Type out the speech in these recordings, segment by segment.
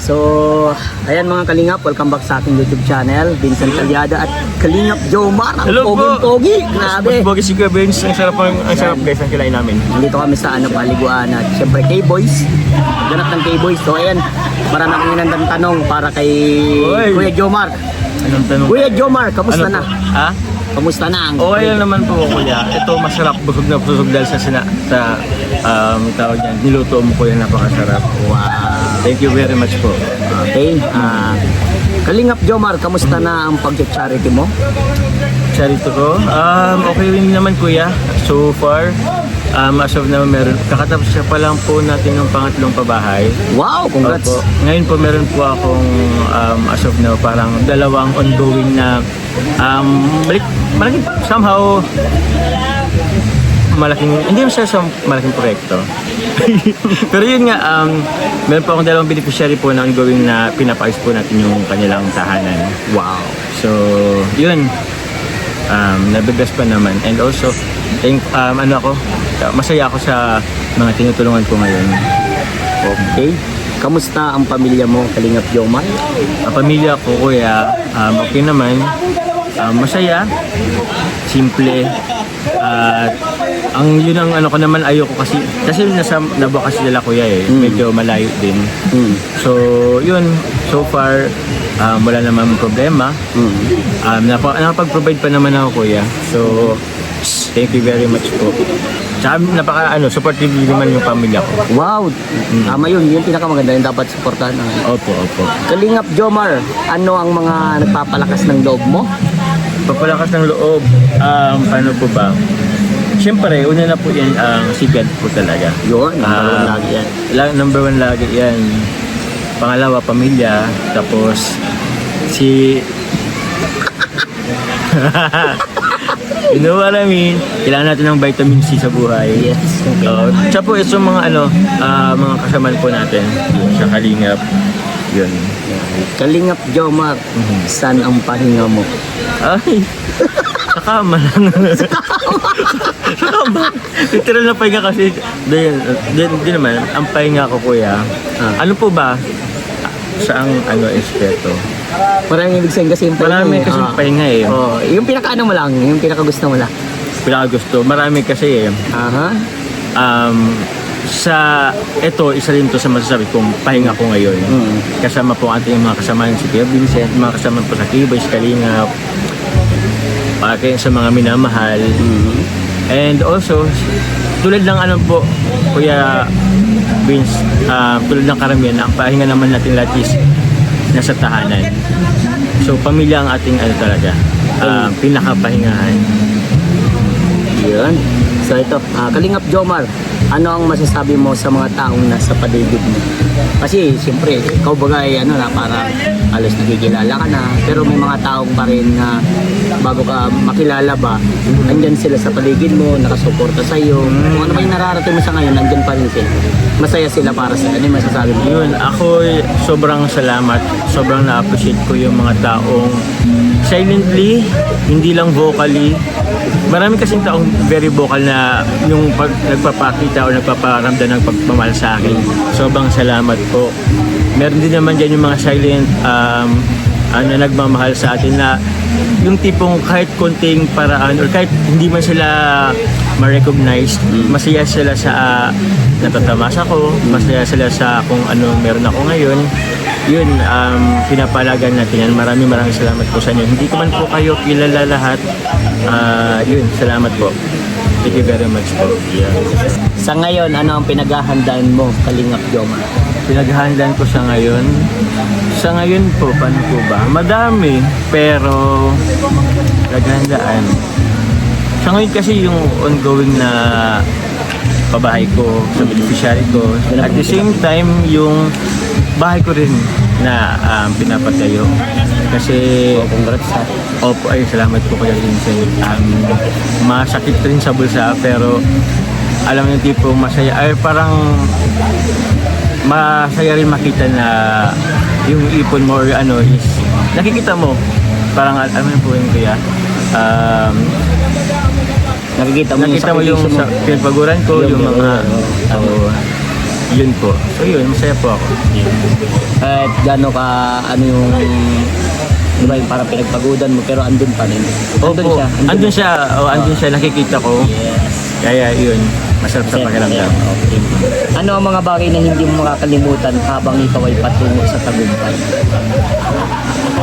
So, ayan mga Kalingap, welcome back sa aking YouTube channel, Vincent Calyada at Kalingap Jomar. Ang Hello po. poging-pogi, grabe. Bogi si Kuya Vince, ang sarap guys ang kilain namin. Nandito kami sa paliguan at syempre K-Boys. Ganap ng K-Boys. So, ayan, marami akong inandang tanong para kay Oy. Kuya Jomar. Anong tanong? Kuya Jomar, kamusta na? Ha? Kamusta na ang Okay lang naman po kuya. Ito masarap, busog na busog dahil tawag niyan, niluto mo kuya, napakasarap. Wow. Thank you very much po. Okay. Kalingap Jomar, kamusta na ang pag-charity mo? Charity ko, okay rin naman kuya. So far, as of now, kakatapos siya pa lang po natin ng pangatlong pabahay. Wow, congrats. Opo. Ngayon po meron po akong as of now parang dalawang ongoing na malaking somehow hindi siya sa malaking proyekto. Pero yun nga, meron po akong dalawang beneficiary po na ongoing na pinapayos po natin yung kanilang tahanan. Wow. So, yun. Nabigas pa naman. And also, masaya ako sa mga tinutulungan ko ngayon. Okay. Kamusta ang pamilya mo, Kalingap Jomar? Ang pamilya ko, kuya, okay naman. Masaya, simple, at yun ang ko naman, ayoko kasi nasa Nabua kasi nila kuya medyo malayo din. So yun, so far wala naman problema. Napag-provide pa naman ako kuya, so thank you very much po. Tsaka supportive naman yung pamilya ko. Wow. Tama yun, yung pinakamaganda yung dapat supportahan. Opo. Kalingap Jomar, ano ang mga nagpapalakas ng loob mo? Papalakas ng loob, paano po ba? Siyempre, una na po yan ang sigat po talaga. Yun, number one lagi yan. Number one lagi yan. Pangalawa, pamilya. Tapos, you know what I mean? Kailangan natin ng vitamin C sa buhay. Yes. Okay. Tsaka po, ito mga mga kasamaan po natin sa Kalingap. Yun. Kalingap Jomar, saan ang pahinga mo? Ay, sa kama lang. Sa kama. Literal na pahinga kasi. Di naman, ang pahinga ko kuya. Ano po ba? Saang espeto? Maraming ibig sabihin kasi yung pahinga. Marami kasi pahinga Yung pinaka-ano mo lang, yung pinaka-gusto mo lang. Pinaka-gusto. Marami kasi Aha. Isa rin to sa masasabi kong pahinga ko ngayon. Kasama po ating mga kasamahan si Kuya Vincent, mga kasama po sa K-Boys, Kalingap, sa mga minamahal. And also, tulad ng Kuya Vince, tulad ng karamihan, ang pahinga naman natin lahat is nasa tahanan. So, pamilya ang ating talaga, pinakapahingahan. Yun. So ito, Kalingap Jomar, ano ang masasabi mo sa mga taong nasa paligid mo? Kasi siyempre, ikaw bagay parang halos nagkikilala ka na, pero may mga taong pa rin na bago ka makilala ba, andyan sila sa paligid mo, nakasuporta sa iyo. Kung ano ba yung nararating mo sa ngayon, andyan pa rin sila. Masaya sila para sa ano yung masasabi mo? Yun, ako sobrang salamat, sobrang na-appreciate ko yung mga taong silently, hindi lang vocally. Marami kasing taong very vocal na yung nagpapakita o nagpaparamdam ng pagmamahal sa akin. Sobrang salamat po. Meron din naman dyan yung mga silent na nagmamahal sa atin na yung tipong kahit konting paraan or kahit hindi man sila ma-recognize, masaya sila sa natatamasa ko, masaya sila sa kung ano meron ako ngayon. Yun, pinapalagan natin yan. Maraming salamat po sa inyo. Hindi ko man po kayo kilala lahat. Yun, salamat po. Thank you very much po. Yeah. Sa ngayon, ano ang pinaghahandaan mo, Kalingap Jomar? Pinaghahandaan ko sa ngayon. Sa ngayon po, paano po ba? Madami, pero pinaghahandaan. Sa ngayon kasi yung ongoing na pabahay ko, sa beneficiary ko. At the same time, yung bahay ko rin na pinapatayo. Kasi Congrats ha. opo, ay salamat po Kuya Vincent. Masakit rin sa bulsa pero alam niyo tipo masaya ay parang masaya rin makita na yung ipon mo or is nakikita mo parang alam po yung kuya nakita mo yung sa yung pinagpaguran ko yung mga Yun po. So yun, masaya po ako. At gaano ka, ano yung, di ba yung parang pinagpagudan mo, pero andun pa rin. Opo, andun siya, andun siya, nakikita ko. Yes. Kaya yun, masarap sa pakiramdam. Okay. Ano ang mga bagay na hindi mo makakalimutan habang ikaw ay patungo sa tagumpay?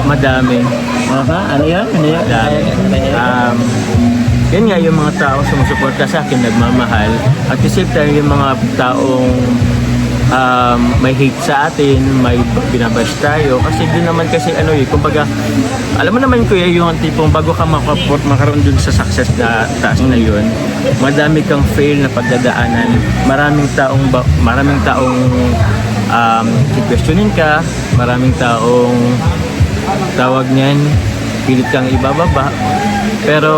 Madami. Ano yan? Ano yan? Madami. Yan nga yung mga tao sumusuporta sa akin, nagmamahal. At the same time, yung mga taong may hate sa atin, may binabash tayo. Kasi doon naman kasi kumbaga, alam mo naman kuya, yung tipong bago ka makaroon dun sa success na taas na yun, madami kang fail na pagdadaanan. Maraming taong i-questionin ka, maraming taong tawag niyan, pilit kang ibababa. Pero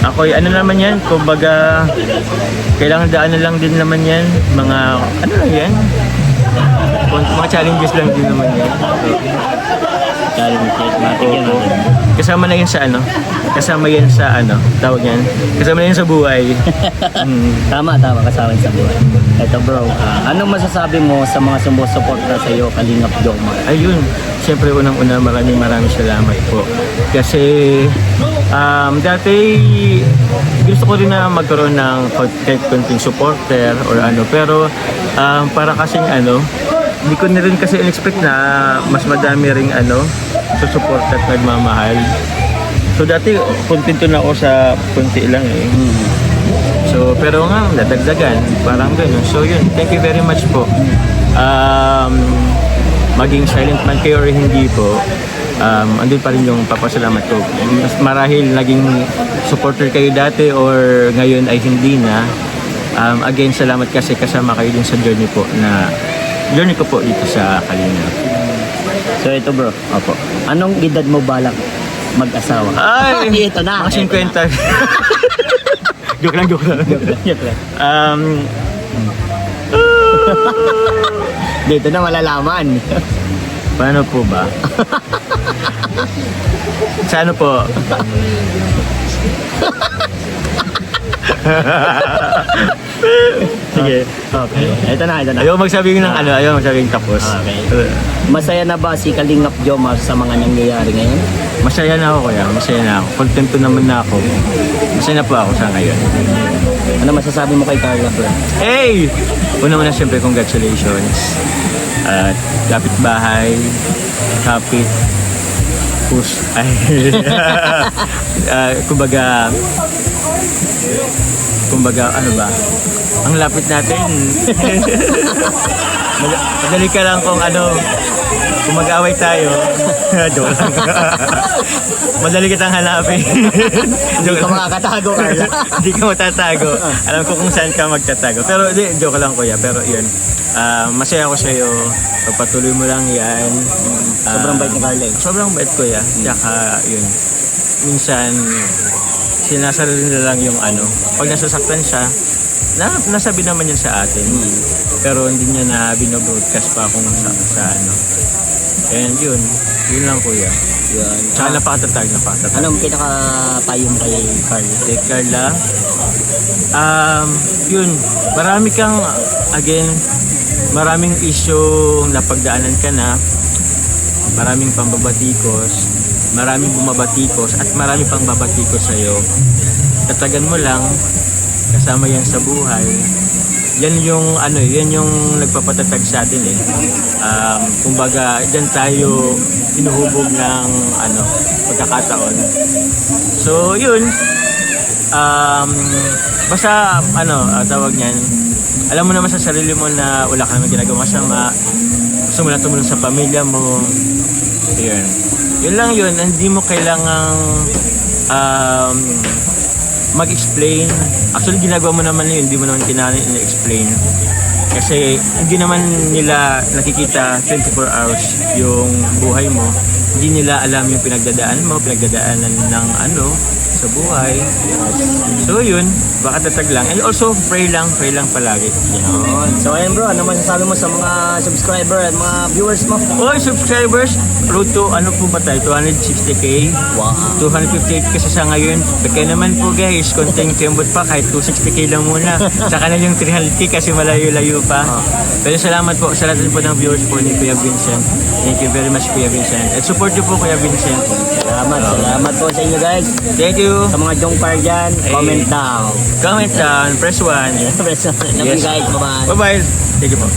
ako, ano naman yan, kumbaga, kailangan daanan lang din naman yan. Mga, ano lang yan? Mga challenges lang din naman yan. Challenges, matik yan. Oo. Kasama na yan sa kasama yan sa tawag yan, kasama na yan sa buhay. Tama, kasama sa buhay. Eto bro, anong masasabi mo sa mga sumusuporta sa iyo, Kalingap Jomar? Ayun, siyempre unang-una maraming salamat po. Kasi dati gusto ko rin na magkaroon ng kahit konting supporter or pero para kasing hindi ko na rin kasi in-expect na mas madami ring susupport at nagmamahal. So dati kontento na ako sa konti lang eh. So pero nga nadagdagan, parang gano'n. So yun, thank you very much po. Maging silent man kayo or hindi po, andun pa rin yung papasalamat ko. Mas marahil naging supporter kayo dati or ngayon ay hindi na. Again, salamat kasi kasama kayo din sa journey ko po dito sa Kalingap. So ito bro, Opo. anong edad mo balak mag-asawa? Ay! Ito na. Mga 50. Joke lang. Joke lang. Dito na malalaman. Paano po ba? Sa ano po? Sige. Okay. Ito na. Ayaw magsabing ng ayaw magsabing tapos. Okay. Masaya na ba si Kalingap Jomar sa mga nangyayari ngayon? Masaya na ako kuya, masaya na ako. Kontento naman na ako. Masaya na po ako sa ngayon. Ano masasabi mo kay Carla bro? Hey! Una-una siyempre congratulations. At kapit bahay, kapit ay kumbaga ano ba? Ang lapit natin. Madali ka lang kung kung mag-away tayo. Joke lang. Madali kitang hanapin. Hindi ka makakatago, Carla. Hindi ka matatago. Alam ko kung saan ka magtatago. Pero joke lang kuya. Pero yun, masaya ako sa'yo. Pagpatuloy mo lang yan. Sobrang bait ni Carla. Sobrang bait kuya. Tsaka yun, minsan sinasarili na lang yung pag nasasaktan siya, nasabi naman yan sa atin. Pero hindi niya na binobroadcast pa kung sa And yun lang kuya. Yun. Tsaka napakatatag. Anong pinaka-payo mo kay Carla? Kay Carla, yun, maraming issue na pagdaanan ka na, maraming pambabatikos, maraming bumabatikos, at marami pang babatikos sa'yo. Tatagan mo lang, kasama yan sa buhay. Yan yung nagpapatatag sa atin eh. Kumbaga, diyan tayo hinuhubog ng pagkakataon. So, yun. Basta tawag niyan, alam mo naman sa sarili mo na wala ka naman ginagawa masama. Gusto mo lang tumulong sa pamilya mo. Yun. Yun lang yun. Hindi mo kailangang mag-explain. Actually, ginagawa mo naman yun. Hindi mo naman kailangan i-explain. Kasi hindi naman nila nakikita 24 hours yung buhay mo. Hindi nila alam yung pinagdadaanan mo, pinagdadaanan ng sa buhay. So yun, baka tatag lang. And also, pray lang palagi. Yun. So ayun bro, ano masasabi mo sa mga subscriber at mga viewers mo? Oy, subscribers, road to ano po ba tayo? 260k? Wow. 258 kasi sa ngayon. Kaya naman po guys, konting kembot pa kahit 260k lang muna. Saka na yung 300k kasi malayo-layo pa. Pero salamat po sa lahat po ng viewers po ni Kuya Vincent. Thank you very much Kuya Vincent. At support niyo po Kuya Vincent. Salamat po sa inyo guys. Thank you. Sa mga jungpar dyan, comment down. Comment down, press 1. Love you guys, bye-bye. Bye-bye. Thank you po.